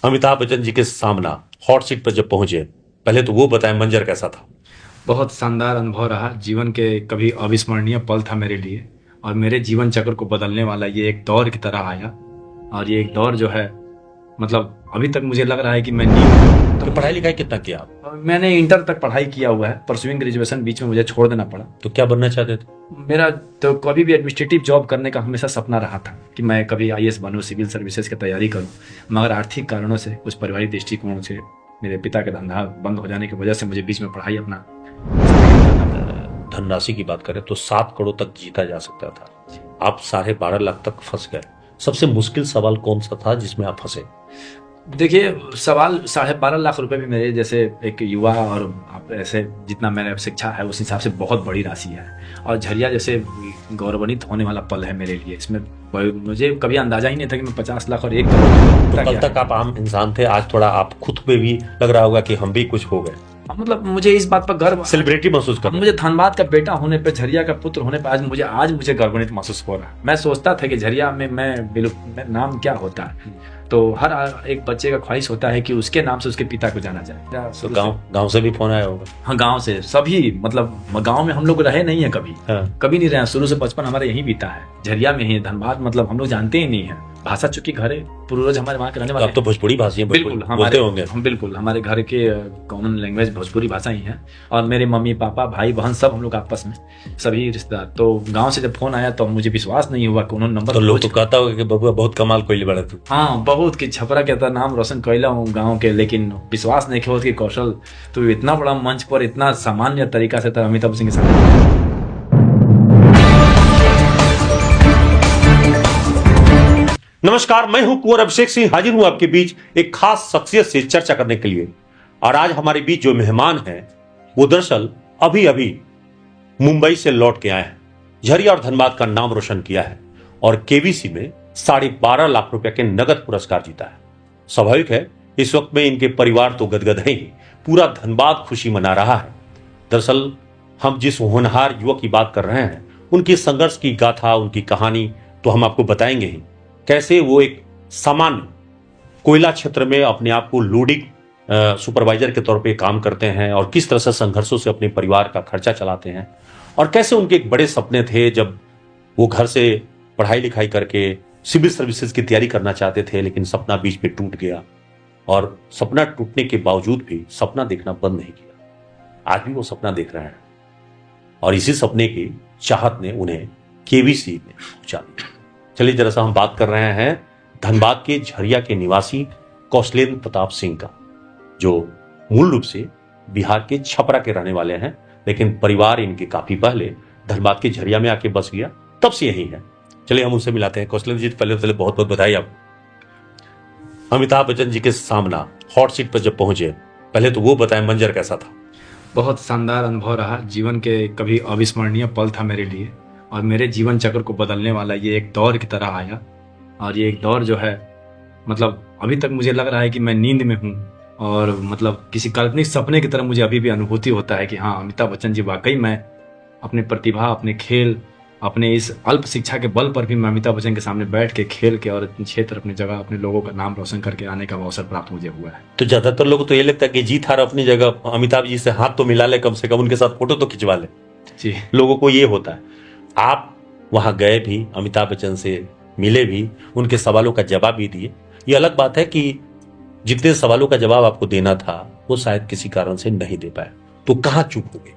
अमिताभ बच्चन जी के सामना hot seat पर जब पहुंचे, पहले तो वो बताएं मंजर कैसा था। बहुत शानदार अनुभव रहा। जीवन के कभी अविस्मरणीय पल था मेरे लिए और मेरे जीवन चक्र को बदलने वाला ये एक दौर की तरह आया। और ये एक दौर जो है, मतलब अभी तक मुझे लग रहा है कि मैं नींद तो तो पढ़ाई लिखाई कितना किया आप? मैंने इंटर तक पढ़ाई किया हुआ है। परसुइंग ग्रेजुएशन बीच में मुझे छोड़ देना पड़ा। तो क्या बनना चाहते थे? मेरा तो कभी भी एडमिनिस्ट्रेटिव जॉब करने का हमेशा सपना रहा था कि मैं कभी आईएएस बनूं, सिविल सर्विसेज की तैयारी करूं। मगर आर्थिक कारणों से, कुछ पारिवारिक दृष्टिकोण से, मेरे पिता का धंधा बंद हो जाने की वजह से मुझे बीच में पढ़ाई अपना करना पड़ा। धनराशि की बात करें तो 7 करोड़ तक जीता जा सकता था। आप 12.5 लाख तक फंस गए। सबसे मुश्किल सवाल कौन सा था जिसमें आप फंसे? देखिए, सवाल 12.5 लाख रुपए भी मेरे जैसे एक युवा और आप ऐसे जितना मैंने शिक्षा है उस हिसाब से बहुत बड़ी राशि है। और झरिया जैसे गौरवान्वित होने वाला पल है मेरे लिए। इसमें मुझे कभी अंदाजा ही नहीं था कि मैं 50 लाख और 1 करोड़ तो कल तक आप आम इंसान थे, आज थोड़ा आप खुद पे भी लग रहा होगा कि हम भी कुछ हो गए, मतलब मुझे इस बात पर गर्व, सेलिब्रिटी महसूस कर रहे मुझे धनबाद का बेटा होने पे, झरिया का पुत्र होने पे आज मुझे गर्वान्वित महसूस हो रहा है। मैं सोचता था कि झरिया में मैं नाम क्या होता है। तो हर एक बच्चे का ख्वाहिश होता है कि उसके नाम से उसके पिता को जाना जाए। तो गांव से भी फोन आया होगा? हाँ, गांव से सभी, मतलब गांव में हम लोग रहे नहीं है कभी। हाँ। कभी नहीं रहे। शुरू से बचपन हमारा यहीं बीता है, झरिया में ही। धनबाद मतलब हम लोग जानते ही नहीं है। भाषा चूंकि घर है, पूर्वज हमारे वहाँ के रहने वाले आप तो भोजपुरी भाषी हैं, बिल्कुल बोलते हमारे होंगे। हम बिल्कुल हमारे घर के कॉमन लैंग्वेज भोजपुरी भाषा ही है। और मेरे मम्मी पापा भाई बहन सब हम लोग आपस में सभी रिश्तेदार। तो गांव से जब फोन आया तो मुझे विश्वास नहीं हुआ कि उन्होंने नंबर। तो लोग तो कहता होगा कि बबुआ बहुत कमाल कोई बड़ा तू। हाँ, बहुत कि छपरा के नाम रोशन कैला हूँ गाँव के, लेकिन विश्वास नहीं किया कि कौशल तो इतना बड़ा मंच पर इतना सामान्य तरीका से था अमिताभ सिंह के साथ। नमस्कार, मैं हूं कुंवर अभिषेक सिंह, हाजिर हूं आपके बीच एक खास शख्सियत से चर्चा करने के लिए। और आज हमारे बीच जो मेहमान हैं वो दरअसल अभी अभी मुंबई से लौट के आए हैं। झरिया और धनबाद का नाम रोशन किया है और केबीसी में 12.5 लाख रुपए के नगद पुरस्कार जीता है। स्वाभाविक है इस वक्त में इनके परिवार तो गदगद है ही, पूरा धनबाद खुशी मना रहा है। दरअसल हम जिस होनहार युवक की बात कर रहे हैं, उनकी संघर्ष की गाथा, उनकी कहानी तो हम आपको बताएंगे ही। कैसे वो एक सामान्य कोयला क्षेत्र में अपने आप को लोडिंग सुपरवाइजर के तौर पे काम करते हैं और किस तरह से संघर्षों से अपने परिवार का खर्चा चलाते हैं, और कैसे उनके एक बड़े सपने थे जब वो घर से पढ़ाई लिखाई करके सिविल सर्विसेज की तैयारी करना चाहते थे, लेकिन सपना बीच में टूट गया। और सपना टूटने के बावजूद भी सपना देखना बंद नहीं किया। आज भी वो सपना देख रहे हैं और इसी सपने की चाहत ने उन्हें केबीसी में पहुंचा दिया। चलिए जरा सा हम बात कर रहे हैं धनबाद के झरिया के निवासी कौशलेंद्र प्रताप सिंह का, जो मूल रूप से बिहार के छपरा के रहने वाले हैं, लेकिन परिवार इनके काफी पहले धनबाद के झरिया में आके बस गया, तब से यही है। चलिए हम उनसे मिलाते हैं। कौशलेंद्र जी, पहले बहुत बहुत बधाई आपको। अमिताभ बच्चन जी के सामना हॉट सीट पर जब पहुंचे, पहले तो वो बताएं मंजर कैसा था। बहुत शानदार अनुभव रहा। जीवन के कभी अविस्मरणीय पल था मेरे लिए और मेरे जीवन चक्र को बदलने वाला ये एक दौर की तरह आया। और ये एक दौर जो है, मतलब अभी तक मुझे लग रहा है कि मैं नींद में हूँ और मतलब किसी काल्पनिक सपने की तरह मुझे अभी भी अनुभूति होता है कि हाँ, अमिताभ बच्चन जी वाकई मैं अपने प्रतिभा, अपने खेल, अपने इस अल्प शिक्षा के बल पर भी मैं अमिताभ बच्चन के सामने बैठ के खेल के और अपने क्षेत्र, अपनी जगह, अपने लोगों का नाम रोशन करके आने का अवसर प्राप्त मुझे हुआ है। तो ज्यादातर लोगों को तो ये लगता है कि जीत हार अपनी जगह, अमिताभ जी से हाथ तो मिला ले, कम से कम उनके साथ फोटो तो खिंचवा ले। जी, लोगों को ये होता है। आप वहां गए भी, अमिताभ बच्चन से मिले भी, उनके सवालों का जवाब भी दिए। ये अलग बात है कि जितने सवालों का जवाब आपको देना था वो शायद किसी कारण से नहीं दे पाए, तो कहाँ चूक हो गई?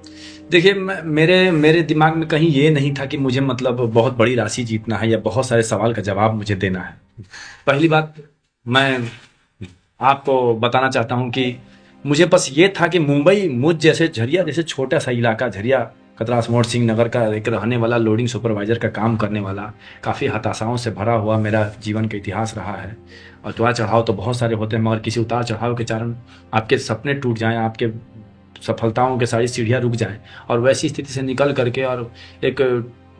देखिए, मेरे दिमाग में कहीं ये नहीं था कि मुझे मतलब बहुत बड़ी राशि जीतना है या बहुत सारे सवाल का जवाब मुझे देना है। पहली बात, मैं आपको बताना चाहता हूँ कि मुझे बस ये था कि मुंबई, मुझ जैसे झरिया जैसे छोटा सा इलाका, झरिया कतरास मोड़ सिंह नगर का एक रहने वाला, लोडिंग सुपरवाइजर का काम करने वाला, काफ़ी हताशाओं से भरा हुआ मेरा जीवन का इतिहास रहा है। और उतार चढ़ाव तो बहुत सारे होते हैं, मगर किसी उतार चढ़ाव के कारण आपके सपने टूट जाएं, आपके सफलताओं के सारी सीढ़ियाँ रुक जाएं, और वैसी स्थिति से निकल करके और एक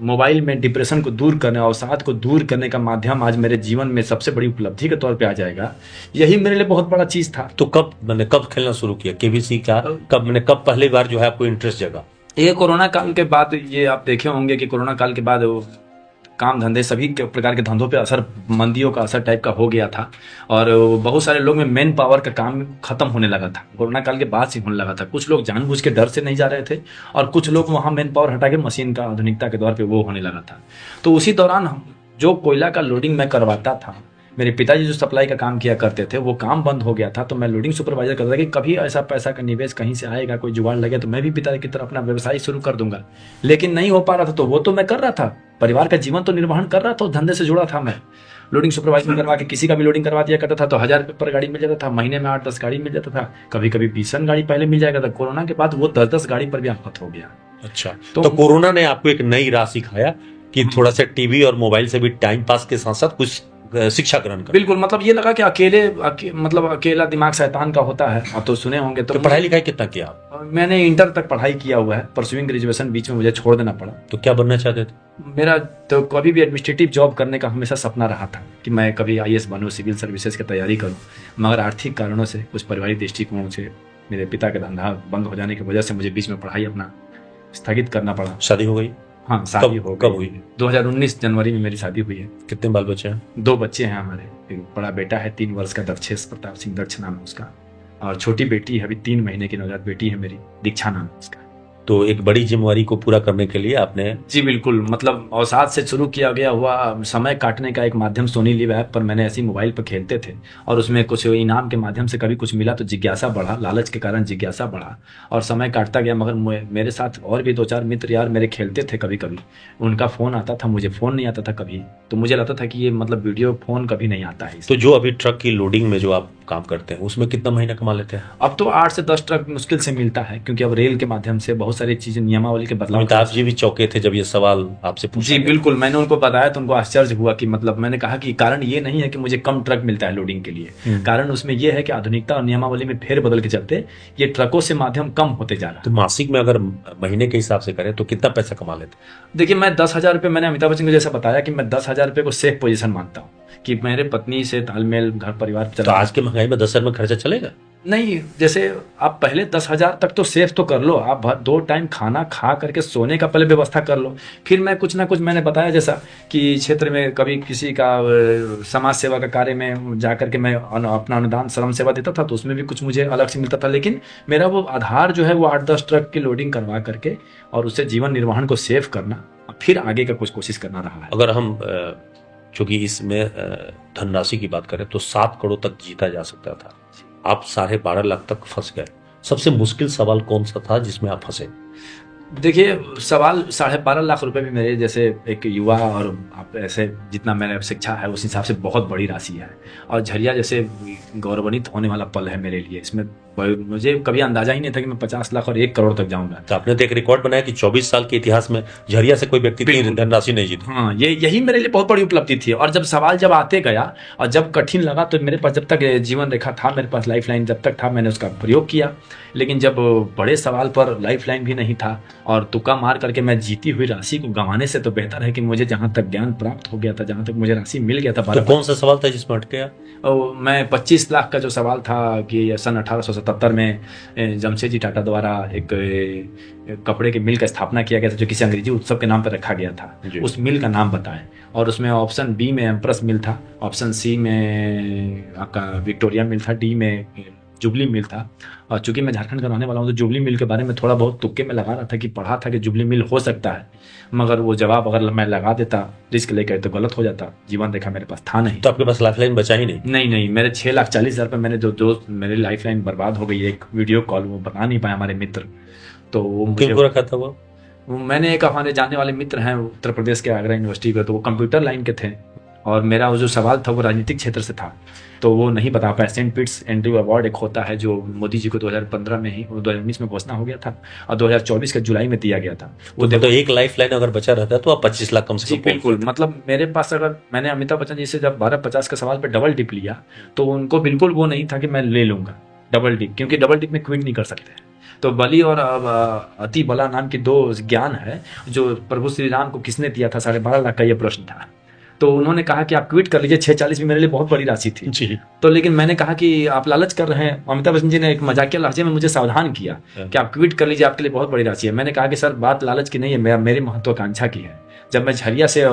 मोबाइल में डिप्रेशन को दूर करने, अवसाद को दूर करने का माध्यम आज मेरे जीवन में सबसे बड़ी उपलब्धि के तौर पे आ जाएगा। यही मेरे लिए बहुत बड़ा चीज़ था। तो कब खेलना शुरू किया केबीसी का? कब पहली बार जो है आपको इंटरेस्ट जगा? ये कोरोना काल के बाद, ये आप देखे होंगे कि कोरोना काल के बाद काम धंधे सभी प्रकार के धंधों पे असर, मंदियों का असर टाइप का हो गया था। और बहुत सारे लोग में मैन पावर का काम खत्म होने लगा था, कोरोना काल के बाद से होने लगा था। कुछ लोग जानबूझ के डर से नहीं जा रहे थे और कुछ लोग वहाँ मैन पावर हटा के मशीन का आधुनिकता के दौर पे वो होने लगा था। तो उसी दौरान जो कोयला का लोडिंग मैं करवाता था, मेरे पिताजी जो सप्लाई का काम किया करते थे, वो काम बंद हो गया था। तो मैं लोडिंग सुपरवाइजर करता था कि कभी ऐसा पैसा का निवेश कहीं से आएगा, कोई जुगाड़ लगे तो मैं भी पिताजी की तरह अपना व्यवसाय शुरू कर दूंगा। लेकिन नहीं हो पा रहा था, तो वो तो मैं कर रहा था, परिवार का जीवन तो निर्वहन कर रहा था, धंधे से जुड़ा था। मैं लोडिंग सुपरवाइजर करवा के किसी का भी लोडिंग करवा दिया करता था, तो 1000 रुपये पर गाड़ी मिल जाता था, महीने में 8-10 गाड़ी मिल जाता था, कभी कभी 20 गाड़ी पहले मिल जाएगा था। कोरोना के बाद वो 10-10 गाड़ी पर भी आफत हो गया। अच्छा, तो कोरोना ने आपको एक नई राह सिखाया कि थोड़ा सा टीवी और मोबाइल से भी टाइम पास के साथ साथ कुछ शिक्षा ग्रहण कर। बिल्कुल, मतलब ये लगा कि मतलब अकेला दिमाग शैतान का होता है, आप तो सुने होंगे। तो पढ़ाई लिखाई कितना किया आप? मैंने इंटर तक पढ़ाई किया हुआ है, परसुइंग ग्रेजुएशन बीच में मुझे छोड़ देना पड़ा। तो क्या बनना चाहते थे? मेरा तो कभी भी एडमिनिस्ट्रेटिव जॉब करने का हमेशा सपना रहा था कि मैं कभी IAS बनूं, सिविल सर्विसेज की तैयारी करूं। मगर आर्थिक कारणों से, कुछ पारिवारिक दृष्टिकोणों से, मेरे पिता का धंधा बंद हो जाने की वजह से मुझे बीच में पढ़ाई अपना स्थगित करना पड़ा। शादी हो गई? हाँ, शादी हो गई। कब हुई? 2019 जनवरी में मेरी शादी हुई है। कितने बाल बच्चे हैं? 2 बच्चे हैं हमारे। एक बड़ा बेटा है 3 वर्ष का, दक्षेश प्रताप सिंह, दक्ष नाम है उसका। और छोटी बेटी है, अभी 3 महीने की नवजात बेटी है मेरी, दीक्षा नाम है उसका। तो एक बड़ी जिम्मेवारी को पूरा करने के लिए आपने? जी बिल्कुल, मतलब अवसाद से शुरू किया गया हुआ समय काटने का एक माध्यम सोनी लिव ऐप पर मैंने ऐसे मोबाइल पर खेलते थे, और उसमें कुछ इनाम के माध्यम से कभी कुछ मिला तो जिज्ञासा बढ़ा, लालच के कारण जिज्ञासा बढ़ा और समय काटता गया। मगर मेरे साथ और भी 2-4 मित्र यार मेरे खेलते थे, कभी कभी उनका फ़ोन आता था, मुझे फ़ोन नहीं आता था कभी। तो मुझे लगता था कि ये मतलब वीडियो फ़ोन कभी नहीं आता है। तो जो अभी ट्रक की लोडिंग में जो आप काम करते हैं, उसमें कितना महीना कमा लेते हैं? अब तो 8 से 10 ट्रक मुश्किल से मिलता है, क्योंकि अब रेल के माध्यम से बहुत सारी चीजें, नियमावली के बदलाव। अमिताभ जी भी चौंके थे जब ये सवाल आपसे पूछा जी गया। बिल्कुल, मैंने उनको बताया तो उनको आश्चर्य हुआ कि मतलब मैंने कहा कि कारण ये नहीं है कि मुझे कम ट्रक मिलता है लोडिंग के लिए, कारण उसमें ये है कि आधुनिकता और नियमावली में फेर बदल के चलते ये ट्रकों से माध्यम कम होते जा रहा है। तो मासिक में अगर महीने के हिसाब से करें तो कितना पैसा कमा लेते? देखिए, मैं 10,000 रुपये, मैंने अमिताभ बच्चन को जैसा बताया कि मैं 10,000 रुपये को सेफ पोजीशन मानता हूँ कि मेरे पत्नी से तालमेल, घर परिवार तो आज के महंगाई में 10,000 में खर्चा चलेगा? नहीं, जैसे आप पहले 10,000 तक तो सेफ तो कर लो, आप 2 टाइम खाना खा करके सोने का पहले व्यवस्था कर लो। फिर मैं कुछ ना कुछ, मैंने बताया जैसा कि क्षेत्र में कभी किसी का समाज सेवा का कार्य में जा करके मैं अपना अनुदान श्रम सेवा देता था, तो उसमें भी कुछ मुझे अलग से मिलता था। लेकिन मेरा वो आधार जो है वो 8-10 ट्रक की लोडिंग करवा करके और उससे जीवन निर्वहन को सेव करना, फिर आगे का कुछ कोशिश करना रहा है। अगर हम चूंकि इसमें धनराशि की बात करें तो 7 करोड़ तक जीता जा सकता था, आप 12.5 लाख तक फंस गए। सबसे मुश्किल सवाल कौन सा था जिसमें आप फंसे? देखिए, सवाल 12.5 लाख रुपए भी मेरे जैसे एक युवा और आप ऐसे जितना मैंने शिक्षा है उस हिसाब से बहुत बड़ी राशि है, और झरिया जैसे गौरवान्वित होने वाला पल है मेरे लिए। इसमें मुझे कभी अंदाजा ही नहीं था कि मैं 50 लाख और 1 करोड़ तक जाऊंगा। तो आपने तो एक रिकॉर्ड बनाया कि 24 साल के इतिहास में झरिया से कोई व्यक्ति इतनी धनराशि नहीं जीता। हाँ, यही मेरे लिए बहुत बड़ी उपलब्धि थी। और जब सवाल जब आते गया और जब कठिन लगा, तो मेरे पास जब तक जीवन रेखा था, मेरे पास लाइफ लाइन जब तक था, मैंने उसका प्रयोग किया। लेकिन जब बड़े सवाल पर लाइफ लाइन भी नहीं था और तुक्का मार करके मैं जीती हुई राशि को गंवाने से तो बेहतर है कि मुझे जहां तक ज्ञान प्राप्त हो गया था, जहां तक मुझे राशि मिल गया था। तो कौन सा सवाल था जिसमें अटके आप? मैं 25 लाख का जो सवाल था कि सन 1877 में जमशेदजी टाटा द्वारा एक कपड़े के मिल का स्थापना किया गया था, जो किसी अंग्रेजी उत्सव के नाम पर रखा गया था, उस मिल का नाम बताएं। और उसमें ऑप्शन बी में एम्प्रेस मिल था, ऑप्शन सी में आपका विक्टोरिया मिल था, डी में जुबली मिल था। और चूंकि मैं झारखंड का रहने वाला हूँ तो जुबली मिल के बारे में थोड़ा बहुत तुक्के में लगा रहा था कि पढ़ा था कि जुबली मिल हो सकता है, मगर वो जवाब अगर मैं लगा देता रिस्क लेकर तो गलत हो जाता। जीवन रेखा मेरे पास था नहीं। तो आपके पास लाइफ लाइन बचा ही नहीं? नहीं, मेरे 6,40,000 रुपये मैंने जो मेरी लाइफ लाइन बर्बाद हो गई। एक वीडियो कॉल वो बता नहीं पाए हमारे मित्र, तो वो क्यों रखा था वो? मैंने एक हमारे जानने वाले मित्र हैं उत्तर प्रदेश के आगरा यूनिवर्सिटी के, तो वो कंप्यूटर लाइन के थे और मेरा वो जो सवाल था वो राजनीतिक क्षेत्र से था, तो वो नहीं बता पाया। सेंट पिट्स एंड्रयू अवार्ड एक होता है जो मोदी जी को 2015 में ही, 2019 में घोषणा हो गया था और 2024 के जुलाई में दिया गया था। वो तो एक लाइफ लाइन अगर बचा रहता तो आप 25 लाख कम से कम। बिल्कुल, मतलब मेरे पास अगर मैंने अमिताभ बच्चन जी से जब 1250 के सवाल पे डबल डिप लिया तो उनको बिल्कुल वो नहीं था कि मैं ले लूंगा डबल डिप, क्योंकि डबल डिप में क्विट नहीं कर सकते। तो बली और अति बला नाम की 2 ज्ञान है जो प्रभु श्री राम को किसने दिया था। 12.5 लाख का ये प्रश्न था, तो उन्होंने कहा कि आप क्विट कर लीजिए। 640 भी मेरे लिए बहुत बड़ी राशि थी जी। तो लेकिन मैंने कहा कि आप लालच कर रहे हैं। अमिताभ बच्चन जी ने एक मजाकिया लहजे में मुझे सावधान किया कि आप क्विट कर लीजिए, आपके लिए बहुत बड़ी राशि है। मैंने कहा कि सर बात लालच की नहीं है, मेरी महत्वाकांक्षा की है। जब मैं झरिया से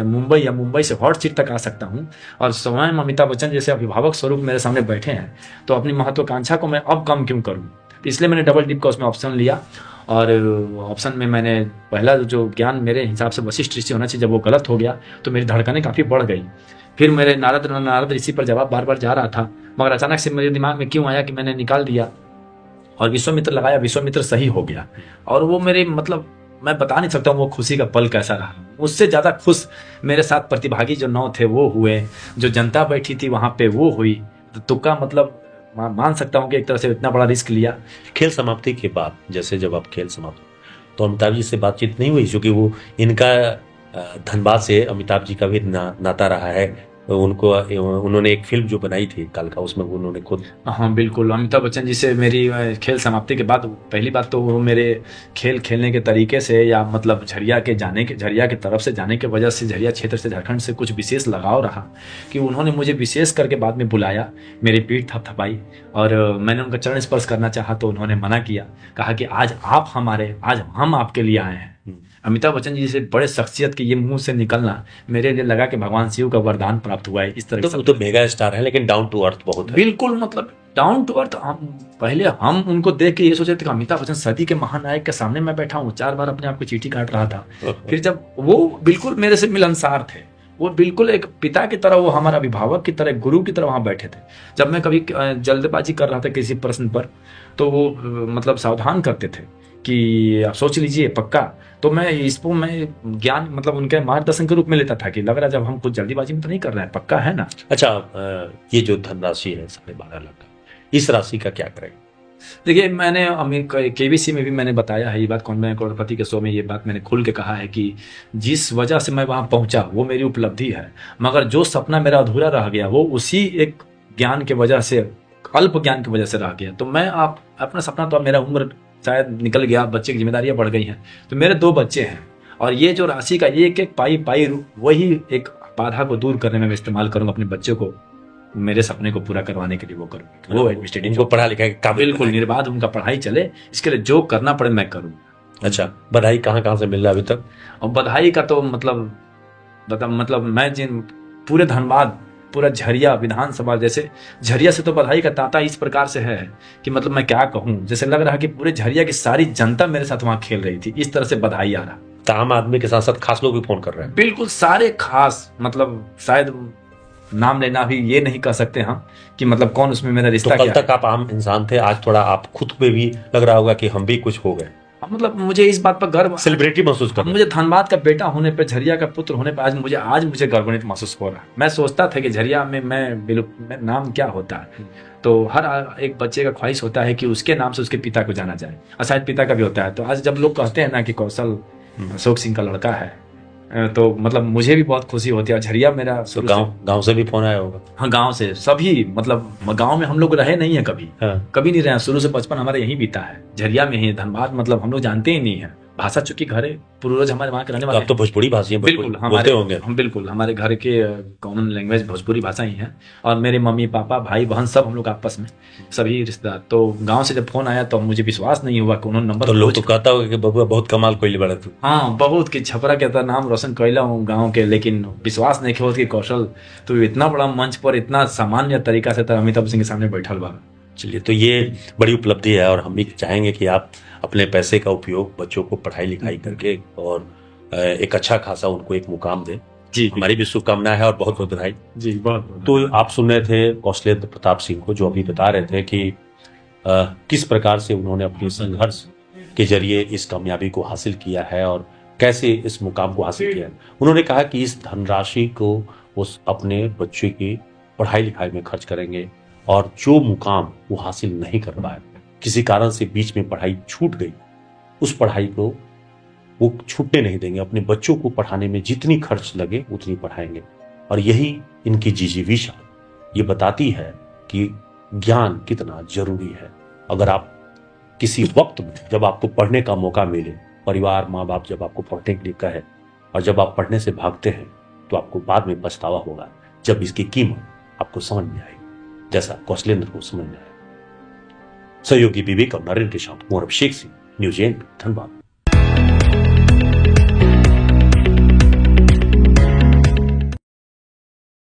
मुंबई या मुंबई से हॉट सीट तक आ सकता हूँ और स्वयं अमिताभ बच्चन जैसे अभिभावक स्वरूप मेरे सामने बैठे हैं, तो अपनी महत्वाकांक्षा को मैं अब कम क्यों करूँ। इसलिए मैंने डबल डिप का उसमें ऑप्शन लिया, और ऑप्शन में मैंने पहला जो ज्ञान मेरे हिसाब से वशिष्ठ ऋषि होना चाहिए, जब वो गलत हो गया तो मेरी धड़कनें काफ़ी बढ़ गई। फिर मेरे नारद ऋषि पर जवाब बार बार जा रहा था, मगर अचानक से मेरे दिमाग में क्यों आया कि मैंने निकाल दिया और विश्वामित्र लगाया, विश्वामित्र सही हो गया। और वो मेरे मतलब मैं बता नहीं सकता हूँ वो खुशी का पल कैसा रहा। उससे ज़्यादा खुश मेरे साथ प्रतिभागी जो 9 थे वो हुए, जो जनता बैठी थी वहाँ पे वो हुई। तो तुक्का मतलब मान सकता हूँ कि एक तरह से इतना बड़ा रिस्क लिया। खेल समाप्ति के बाद, जैसे जब आप खेल समाप्त, तो अमिताभ जी से बातचीत नहीं हुई, क्योंकि वो इनका धनबाद से अमिताभ जी का भी नाता रहा है। उन्होंने एक फिल्म जो बनाई थी कालका, उसमें उन्होंने खुद। हाँ बिल्कुल, अमिताभ बच्चन जी से मेरी खेल समाप्ति के बाद पहली बात तो वो मेरे खेल खेलने के तरीके से, या मतलब झरिया की तरफ से जाने के वजह से, झरिया क्षेत्र से झारखंड से कुछ विशेष लगाव रहा कि उन्होंने मुझे विशेष करके बाद में बुलाया, मेरी पीठ थपथपाई और मैंने उनका चरण स्पर्श करना चाहा तो उन्होंने मना किया, कहा कि आज हम आपके लिए आए हैं। अमिताभ बच्चन जी से बड़े शख्सियत के ये मुंह से निकलना मेरे लिए लगा कि भगवान शिव का वरदान प्राप्त हुआ है। इस तरह तो मेगा स्टार है, लेकिन डाउन टू अर्थ बहुत है। बिल्कुल, मतलब डाउन टू अर्थ। पहले हम उनको देख के ये सोचे थे कि अमिताभ बच्चन सदी के महानायक के सामने मैं बैठा हूँ, 4 बार अपने आप को चींटी काट रहा था। फिर जब वो बिल्कुल मेरे से मिलनसार थे, वो बिल्कुल एक पिता की तरह, वो हमारा अभिभावक की तरह, गुरु की तरह वहां बैठे थे। जब मैं कभी जल्दबाजी कर रहा था किसी प्रश्न पर, तो वो मतलब सावधान करते थे कि आप सोच लीजिए पक्का। तो मैं इसको ज्ञान मतलब उनके मार्गदर्शन के रूप में लेता था कि लग रहा जब हम कुछ जल्दीबाजी में तो नहीं कर रहे हैं, पक्का है ना। अच्छा, ये जो धनराशि है 12.5 लाख का, इस राशि का क्या करेंगे? देखिए, मैंने केबीसी में भी मैंने बताया है ये बात, कौन मैं करोड़पति के शो में ये बात मैंने खुल के कहा है कि जिस वजह से मैं वहां पहुंचा वो मेरी उपलब्धि है, मगर जो सपना मेरा अधूरा रह गया वो उसी एक ज्ञान के वजह से, अल्प ज्ञान की वजह से रह गया। तो मैं अपना सपना, तो अब मेरा उम्र शायद निकल गया, बच्चे की जिम्मेदारियां बढ़ गई हैं, तो मेरे 2 बच्चे हैं और ये जो राशि का एक एक पाई वही एक बाधा को दूर करने में मैं इस्तेमाल करूंगा, अपने बच्चों को मेरे सपने को पूरा करवाने के लिए वो करूँ। वो एडमिनिस्ट्रेटिव को पढ़ा लिखा का बिल्कुल निर्बाध उनका पढ़ाई चले, इसके लिए जो करना पड़े मैं करूँ। अच्छा, बधाई कहाँ से मिल रहा है अभी तक? और बधाई का तो मतलब मैं जिन पूरे धनबाद, पूरा झरिया विधानसभा, जैसे झरिया से तो बधाई का तांता इस प्रकार से है कि मतलब मैं क्या कहूँ, जैसे लग रहा कि पूरे झरिया की सारी जनता मेरे साथ वहां खेल रही थी, इस तरह से बधाई आ रहा। तो आम आदमी के साथ साथ खास लोग भी फोन कर रहे हैं। बिल्कुल, सारे खास, मतलब शायद नाम लेना भी ये नहीं कह सकते हम कि मतलब कौन उसमें मेरा रिश्ता। तो कल तक आप आम इंसान थे, आज थोड़ा आप खुद पे भी लग रहा होगा कि हम भी कुछ हो गए। मतलब मुझे इस बात पर गर्व, सेलिब्रिटी महसूस कर, मुझे धनबाद का बेटा होने पे, झरिया का पुत्र होने पे आज मुझे गर्वान्वित महसूस हो रहा है। मैं सोचता था कि झरिया में मैं नाम क्या होता है, तो हर एक बच्चे का ख्वाहिश होता है कि उसके नाम से उसके पिता को जाना जाए, और शायद पिता का भी होता है। तो आज जब लोग कहते हैं ना कि कौशल अशोक सिंह का लड़का है, तो मतलब मुझे भी बहुत खुशी होती है। झरिया मेरा तो गांव से भी फोन आया होगा? हाँ, गांव से सभी, मतलब गांव में हम लोग रहे नहीं है कभी। हाँ। कभी नहीं रहे, शुरू से बचपन हमारा यहीं बीता है, झरिया में ही। धनबाद मतलब हम लोग जानते ही नहीं है भाषा, चूंकि घर पूर्वज हमारे वहाँ के रहने वाले। अब तो भोजपुरी भाषी बिल्कुल बोलते होंगे। हम बिल्कुल, हमारे घर के कॉमन लैंग्वेज भोजपुरी भाषा ही है, और मेरे मम्मी पापा भाई बहन सब हम लोग आपस में सभी रिश्तेदार। तो गांव से जब फोन आया तो मुझे विश्वास नहीं हुआ कि उन्होंने नंबर। तो लोग तो कहता होगा कि बबुआ बहुत कमाल कोई बड़ा तू। हाँ, बहुत कि छपरा के तरह नाम रोशन कैला हूँ गाँव के, लेकिन विश्वास नहीं हो कि कौशल तो इतना बड़ा मंच पर इतना सामान्य तरीका से अमिताभ सिंह के सामने बैठल बा। चलिए, तो ये बड़ी उपलब्धि है, और हम भी चाहेंगे कि आप अपने पैसे का उपयोग बच्चों को पढ़ाई लिखाई करके और एक अच्छा खासा उनको एक मुकाम दें। जी, हमारी भी शुभकामनाएं है और बहुत बहुत बधाई। जी, बहुत। तो आप सुन रहे थे कौशलेंद्र प्रताप सिंह को, जो अभी बता रहे थे कि किस प्रकार से उन्होंने अपने संघर्ष के जरिए इस कामयाबी को हासिल किया है और कैसे इस मुकाम को हासिल किया है। उन्होंने कहा कि इस धनराशि को वो अपने बच्चे की पढ़ाई लिखाई में खर्च करेंगे, और जो मुकाम वो हासिल नहीं कर पाए, किसी कारण से बीच में पढ़ाई छूट गई, उस पढ़ाई को वो छूटने नहीं देंगे। अपने बच्चों को पढ़ाने में जितनी खर्च लगे उतनी पढ़ाएंगे, और यही इनकी जिजीविषा ये बताती है कि ज्ञान कितना जरूरी है। अगर आप किसी वक्त में, जब आपको पढ़ने का मौका मिले, परिवार माँ बाप जब आपको पढ़ने के लिए कहे, और जब आप पढ़ने से भागते हैं, तो आपको बाद में पछतावा होगा, जब इसकी कीमत आपको समझ में आएगी, जैसा कौशलेंद्र को समझ में आया। सहयोगी विवेक और नरेंद्र के साथ कुंवर अभिषेक सिंह, न्यूज़ 8 धनबाद।